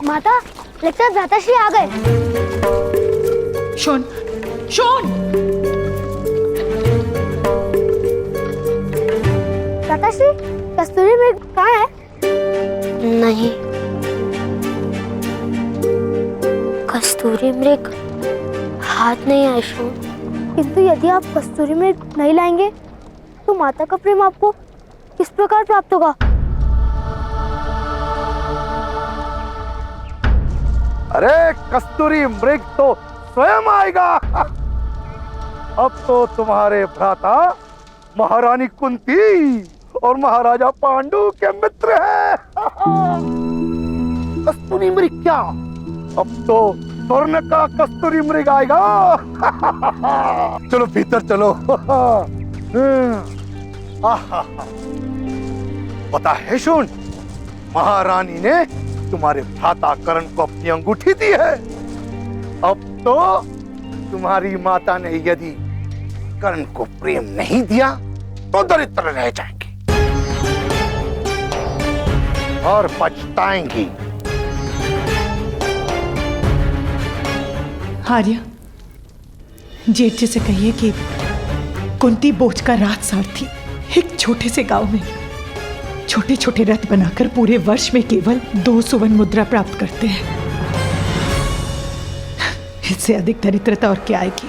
माता, लगता है भ्राताश्री आ गए। Shown, shown! भ्राताश्री, कस्तूरी मृग कहाँ है? नहीं, कस्तूरी मृग हाथ नहीं आए शोन। किंतु यदि आप कस्तूरी मृग नहीं लाएंगे तो माता का प्रेम आपको किस प्रकार प्राप्त होगा? अरे कस्तूरी मृग तो स्वयं आएगा। अब तो तुम्हारे भ्राता महारानी कुंती और महाराजा पांडु के मित्र हैं। कस्तूरी मृग क्या, अब तो स्वर्ण का कस्तूरी मृग आएगा। चलो भीतर चलो। पता है शोन, महारानी ने तुम्हारे भ्राता कर्ण को अपनी अंगूठी दी है। अब तो तुम्हारी माता ने यदि कर्ण को प्रेम नहीं दिया तो दरिद्र रह जाएंगी और पछताएंगी। आर्या, जेठ जी से कहिए कि कुंती बोझ का राज सारथी एक छोटे से गांव में छोटे छोटे रथ बनाकर पूरे वर्ष में केवल 2 सुवर्ण मुद्रा प्राप्त करते हैं। इससे अधिक दरिद्रता और क्या आएगी?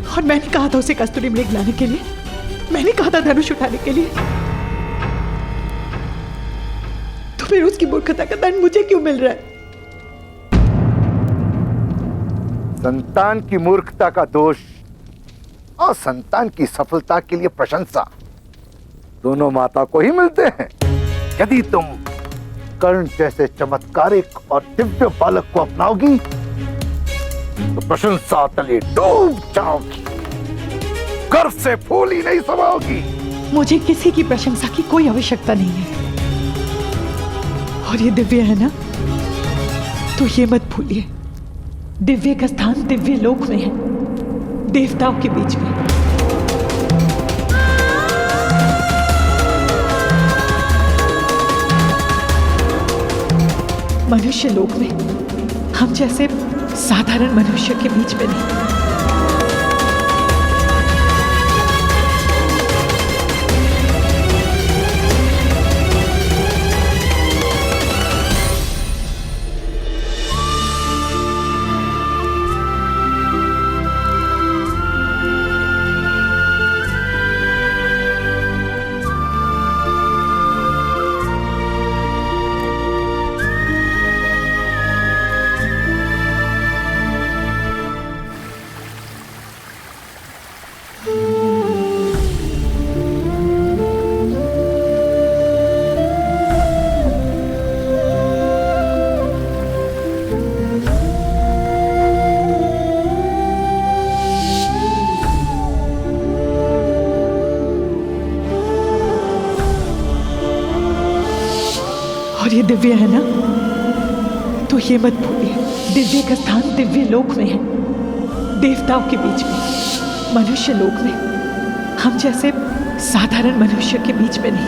और मैंने कहा था उसे कस्तूरी मृग लाने के लिए, मैंने कहा था धनुष उठाने के लिए, तो फिर उसकी मूर्खता का दंड मुझे क्यों मिल रहा है? संतान की मूर्खता का दोष और संतान की सफलता के लिए प्रशंसा दोनों माता को ही मिलते हैं। यदि तुम कर्ण जैसे चमत्कारिक और दिव्य बालक को अपनाओगी तो प्रशंसा तले डूब जाओगी, गर्व से फूल ही नहीं समाओगी। मुझे किसी की प्रशंसा की कोई आवश्यकता नहीं है। और ये दिव्य है ना, तो ये मत भूलिए, दिव्य का स्थान दिव्य लोक में है, देवताओं के बीच में। मनुष्य लोक में हम जैसे साधारण मनुष्य के बीच में नहीं। और ये दिव्य है ना, तो ये मत भूलिए, दिव्य का स्थान दिव्य लोक में है, देवताओं के बीच में। मनुष्य लोक में हम जैसे साधारण मनुष्य के बीच में नहीं।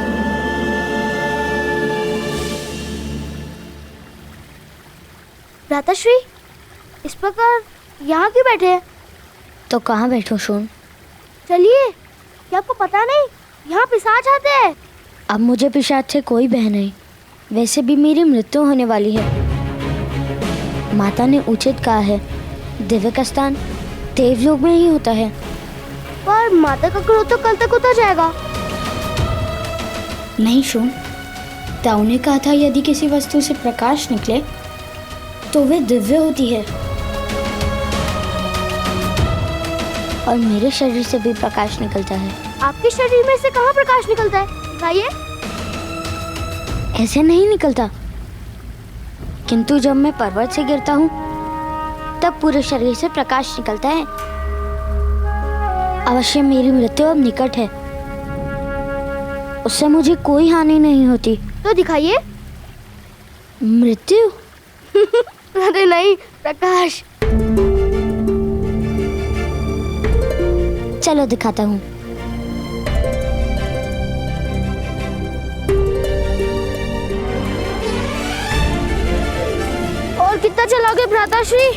भ्राताश्री, इस प्रकार यहाँ क्यों बैठे हैं? तो कहाँ बैठो शोन? चलिए, क्या आपको पता नहीं यहाँ पिशाच आते हैं? अब मुझे पिशाच से कोई भय नहीं, वैसे भी मेरी मृत्यु होने वाली है। माता ने उचित कहा है, दिव्य का स्थान देवलोक में ही होता है। पर माता का क्रोध तो कल तक उतर जाएगा। नहीं शोन, ताऊ ने कहा था यदि किसी वस्तु से प्रकाश निकले तो वे दिव्य होती है। और मेरे शरीर से भी प्रकाश निकलता है। आपके शरीर में से कहाँ प्रकाश निकलता है? बताइए। ऐसे नहीं निकलता, किंतु जब मैं पर्वत से गिरता हूँ तब पूरे शरीर से प्रकाश निकलता है। अवश्य मेरी मृत्यु अब निकट है, उससे मुझे कोई हानि नहीं होती। तो दिखाइए। मृत्यु? अरे नहीं, प्रकाश। चलो दिखाता हूँ। जाओगे भ्राताश्री?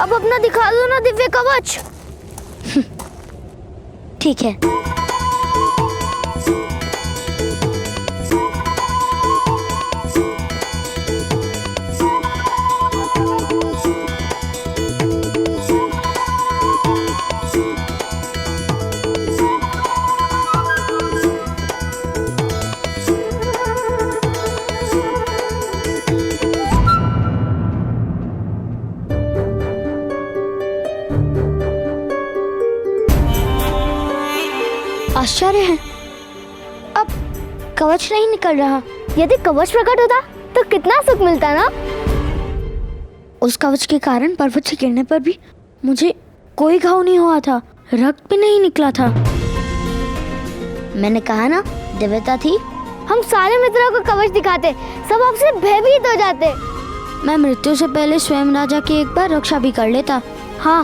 अब अपना दिखा दो ना दिव्य कवच। ठीक है। आश्चर्य है, अब कवच नहीं निकल रहा। यदि कवच प्रकट होता तो कितना सुख मिलता ना। उस कवच के कारण पर्वत से गिरने पर भी मुझे कोई घाव नहीं हुआ था, रक्त भी नहीं निकला था। मैंने कहा ना, दिव्यता थी। हम सारे मित्रों को कवच दिखाते, सब आपसे भयभीत हो जाते। मैं मृत्यु से पहले स्वयं राजा की एक बार रक्षा भी कर लेता। हाँ,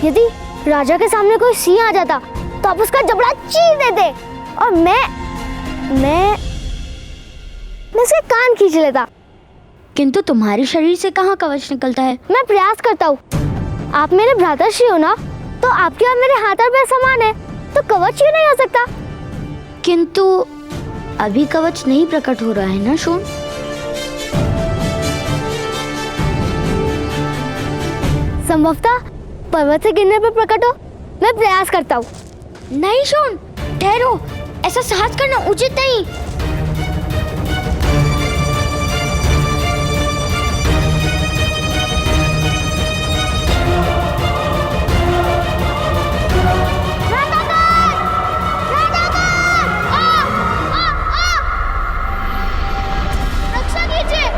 यदि राजा के सामने कोई सिंह आ जाता तो आप उसका जबड़ा चीर देते और मैं उसके कान खींच लेता। किंतु तुम्हारे शरीर से कहाँ कवच निकलता है? मैं प्रयास करता हूँ। आप मेरे भ्राताश्री हो ना, तो आपके और मेरे हाथ और पैर समान है, तो कवच क्यों नहीं हो सकता? किंतु अभी कवच नहीं प्रकट हो रहा है ना शून? संभवतः पर्वत से गिरने पर प्रकट हो। मैं प्रयास करता हूँ। नहीं शून, ठहरो, ऐसा साहस करना उचित नहीं। रक्षा कीजिए।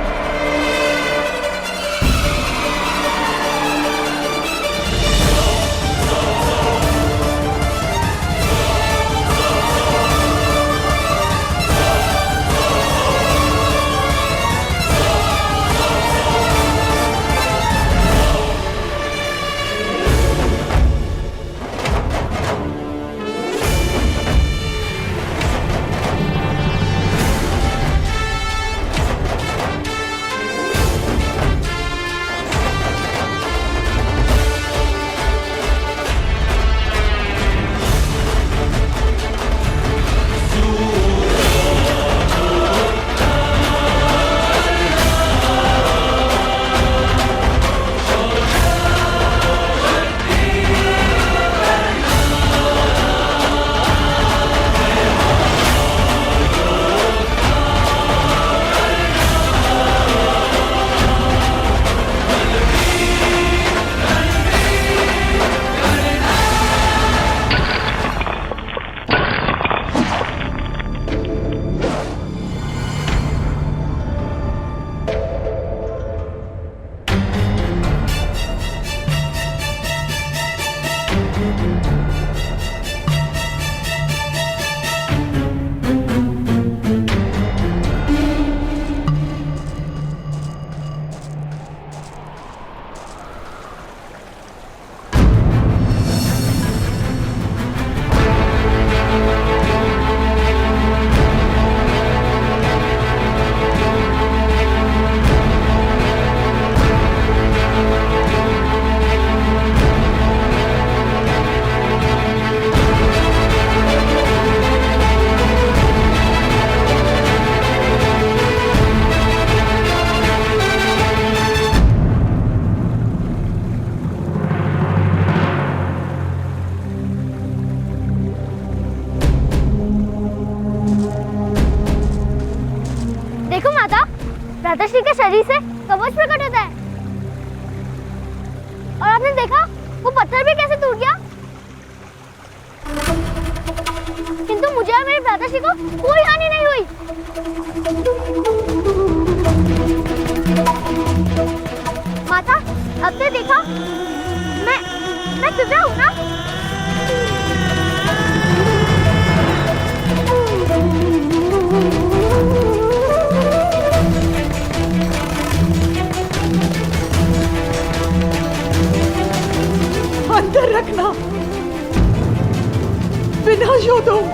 भ्राताश्री के शरीर से कवच प्रकट होता है। और आपने देखा वो पत्थर भी कैसे टूट गया। किंतु मुझे और मेरे भ्राताश्री को कोई हानि नहीं हुई। माता, अब ने देखा मैं दिव्या हूँ ना। अंदर रखना, विनाश हो तुम,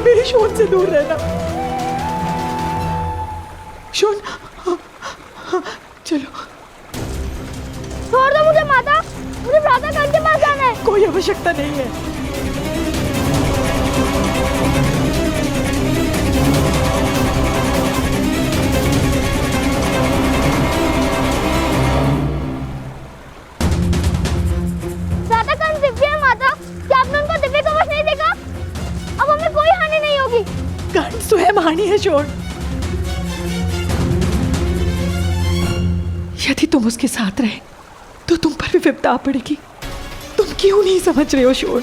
मेरी शोध से दूर रहना। सुन, चलो। छोड़ दो मुझे माता, मुझे प्रातः काल के पास जाना है। कोई आवश्यकता नहीं है। प्रातः काल दिव्य है माता, क्या आपने उनको दिव्य कवच नहीं देखा? अब हमें कोई हानि नहीं होगी। कर्ण स्वयं हानि है शोण। यदि तुम उसके साथ रहे तो तुम पर भी विपदा आ पड़ेगी। तुम क्यों नहीं समझ रहे हो शोण?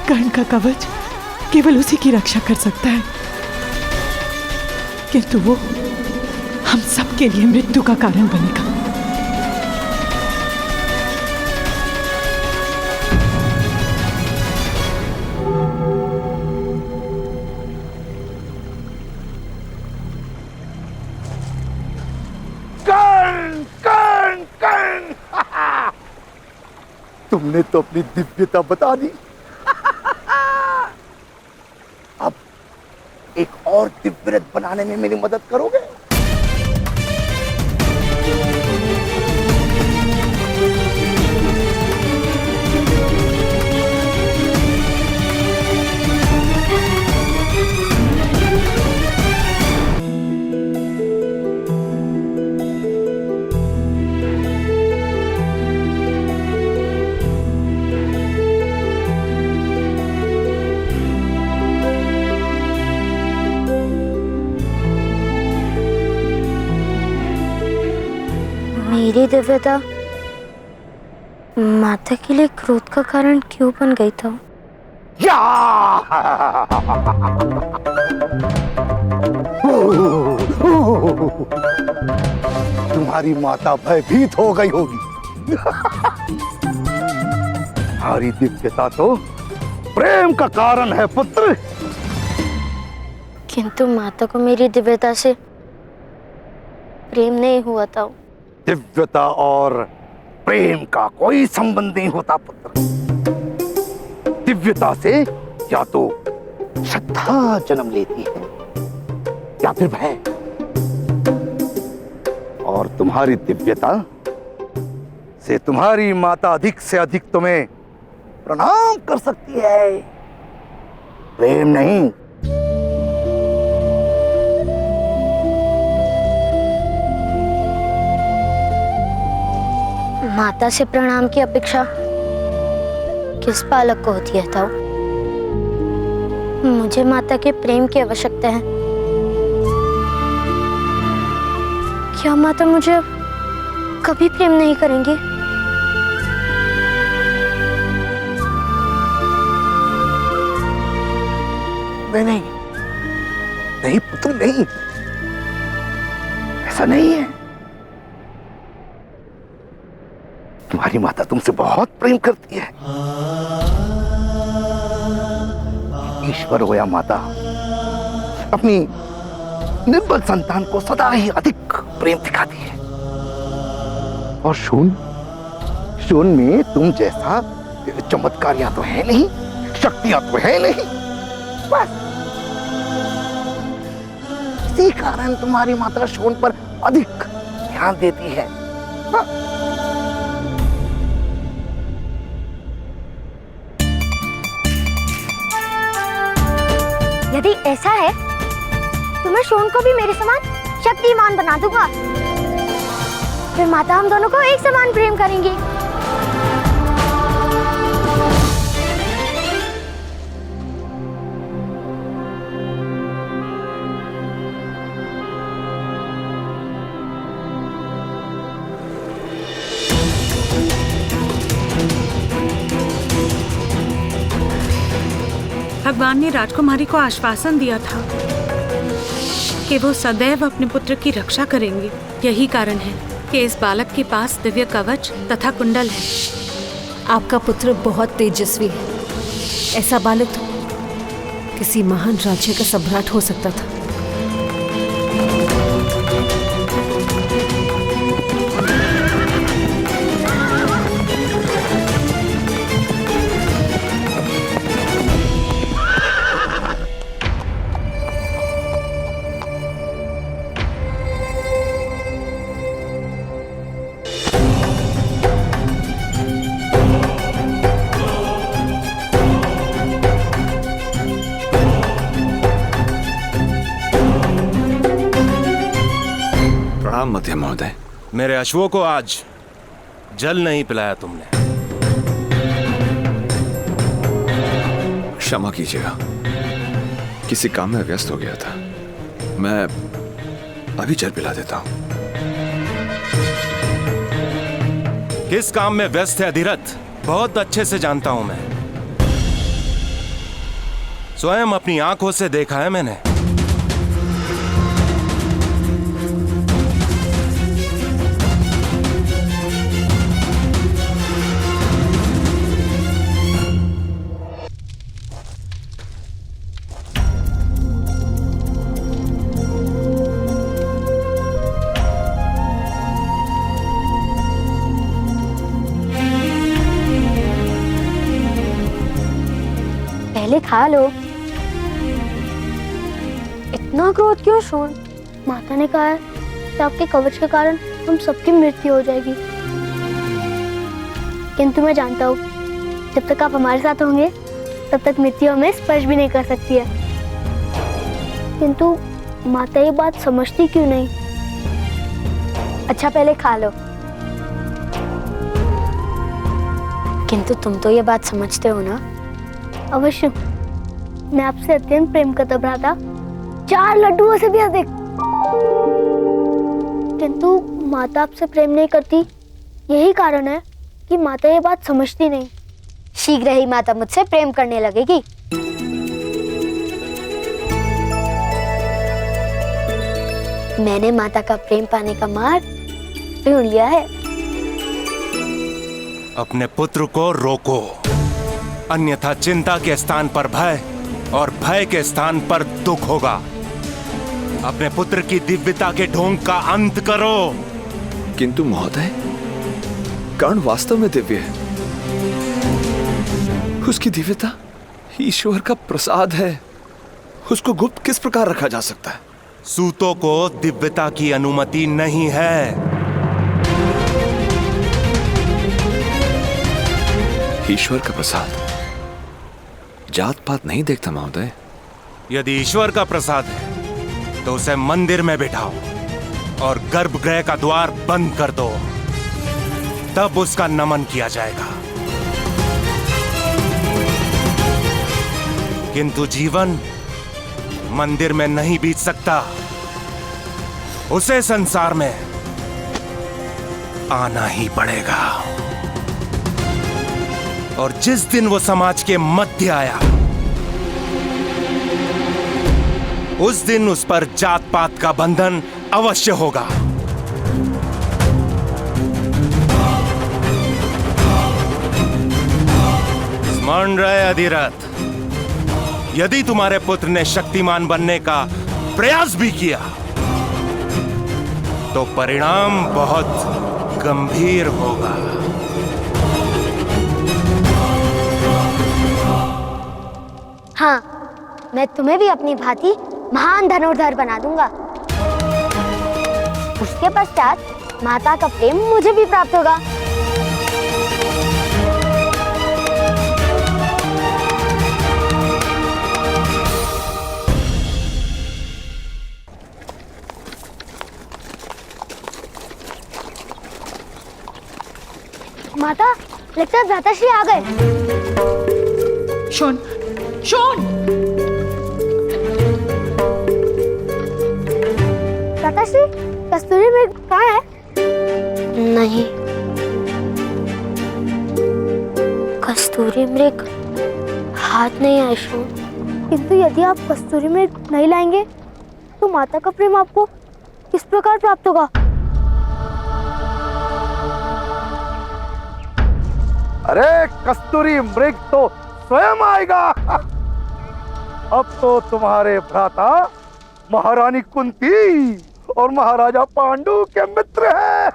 कर्ण का कवच केवल उसी की रक्षा कर सकता है, किंतु वो हम सबके लिए मृत्यु का कारण बनेगा। तुमने तो अपनी दिव्यता बता दी। अब एक और दिव्य रथ बनाने में मेरी मदद करोगे? मेरी दिव्यता माता के लिए क्रोध का कारण क्यों बन गई था? या! तुम्हारी माता भयभीत हो गई होगी। तुम्हारी दिव्यता तो प्रेम का कारण है पुत्र। किंतु माता को मेरी दिव्यता से प्रेम नहीं हुआ था। दिव्यता और प्रेम का कोई संबंध नहीं होता पुत्र। दिव्यता से या तो श्रद्धा जन्म लेती है या फिर भय। और तुम्हारी दिव्यता से तुम्हारी माता अधिक से अधिक तुम्हें प्रणाम कर सकती है, प्रेम नहीं। माता से प्रणाम की अपेक्षा किस बालक को होती है ताऊ? मुझे माता के प्रेम की आवश्यकता है। क्या माता मुझे कभी प्रेम नहीं करेंगी? नहीं, नहीं पुत्र नहीं, ऐसा नहीं है। तुम्हारी माता तुमसे बहुत प्रेम करती है। ईश्वर हो या माता, अपनी निर्बल संतान को सदा ही अधिक प्रेम दिखाती है। और शून में तुम जैसा चमत्कारियां तो है नहीं, शक्तियां तो है नहीं, बस इसी कारण तुम्हारी माता शून पर अधिक ध्यान देती है। हाँ? यदि ऐसा है तो मैं शोन को भी मेरे समान शक्तिमान बना दूंगा। फिर माता हम दोनों को एक समान प्रेम करेंगी। भगवान ने राजकुमारी को आश्वासन दिया था कि वो सदैव अपने पुत्र की रक्षा करेंगे। यही कारण है कि इस बालक के पास दिव्य कवच तथा कुंडल है। आपका पुत्र बहुत तेजस्वी है। ऐसा बालक तो किसी महान राज्य का सम्राट हो सकता था। मध्य महोदय। मेरे अश्वों को आज जल नहीं पिलाया तुमने। क्षमा कीजिएगा, किसी काम में व्यस्त हो गया था। मैं अभी जल पिला देता हूं। किस काम में व्यस्त है अधिरथ, बहुत अच्छे से जानता हूं मैं। स्वयं अपनी आंखों से देखा है मैंने। पहले खा लो। इतना क्रोध क्यों शोन? माता ने कहा है कि आपके कवच के कारण हम सबकी मृत्यु हो जाएगी। किंतु मैं जानता हूँ जब तक आप हमारे साथ होंगे तब तक मृत्यु हमें स्पर्श भी नहीं कर सकती है। किंतु माता ये बात समझती क्यों नहीं? अच्छा पहले खा लो। किंतु तुम तो ये बात समझते हो ना? अवश्य, मैं आपसे अत्यंत प्रेम करता भ्राता, 4 लड्डुओं से भी अधिक। किंतु माता आपसे प्रेम नहीं करती, यही कारण है कि माता ये बात समझती नहीं। शीघ्र ही माता मुझसे प्रेम करने लगेगी। मैंने माता का प्रेम पाने का मार्ग ढूंढ लिया है। अपने पुत्र को रोको, अन्यथा चिंता के स्थान पर भय और भय के स्थान पर दुख होगा। अपने पुत्र की दिव्यता के ढोंग का अंत करो। किंतु महोदय, कर्ण वास्तव में दिव्य है। उसकी दिव्यता ईश्वर का प्रसाद है। उसको गुप्त किस प्रकार रखा जा सकता है? सूतों को दिव्यता की अनुमति नहीं है। ईश्वर का प्रसाद जात पात नहीं देखता महोदय। यदि ईश्वर का प्रसाद है तो उसे मंदिर में बिठाओ और गर्भगृह का द्वार बंद कर दो, तब उसका नमन किया जाएगा। किंतु जीवन मंदिर में नहीं बीत सकता, उसे संसार में आना ही पड़ेगा। और जिस दिन वो समाज के मध्य आया, उस दिन उस पर जात पात का बंधन अवश्य होगा। स्मरण रहे अधिरथ, यदि तुम्हारे पुत्र ने शक्तिमान बनने का प्रयास भी किया तो परिणाम बहुत गंभीर होगा। हाँ, मैं तुम्हें भी अपनी भांति महान धनुर्धर बना दूंगा। उसके पश्चात माता का प्रेम मुझे भी प्राप्त होगा। माता, लगता है भ्राताश्री आ गए। Shown, shown! भ्राताश्री, कस्तूरी मृग कहाँ है? नहीं, कस्तूरी मृग हाथ नहीं आए शोन। किंतु यदि आप कस्तूरी मृग नहीं लाएंगे तो माता का प्रेम आपको किस प्रकार प्राप्त होगा? अरे कस्तूरी मृग तो स्वयं आएगा। अब तो तुम्हारे भ्राता महारानी कुंती और महाराजा पांडु के मित्र हैं।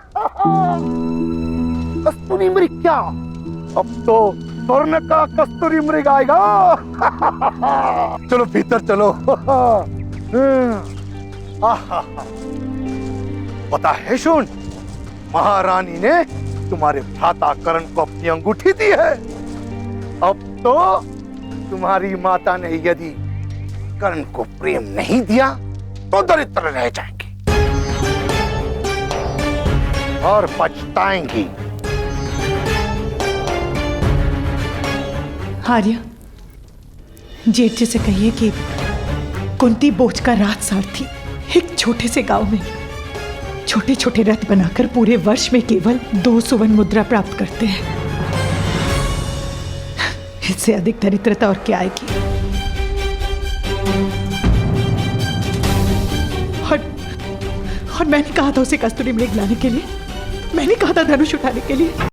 कस्तूरी मृग क्या, अब तो स्वर्ण का कस्तूरी मृग आएगा। चलो भीतर चलो। पता है शोन, महारानी ने तुम्हारे भ्राता कर्ण को अपनी अंगूठी दी है। अब तो तुम्हारी माता ने यदि कर्ण को प्रेम नहीं दिया तो दरिद्र रह जाएंगे। और पछताएंगी। आर्या, जेठ जी से कहिए कि कुंती बोझ का राजसारथी एक छोटे से गांव में छोटे छोटे रथ बनाकर पूरे वर्ष में केवल 2 सुवर्ण मुद्रा प्राप्त करते हैं। इससे अधिक दरिद्रता और क्या आएगी। और मैंने कहा था उसे कस्तूरी मृग लाने के लिए, मैंने कहा था धनुष उठाने के लिए।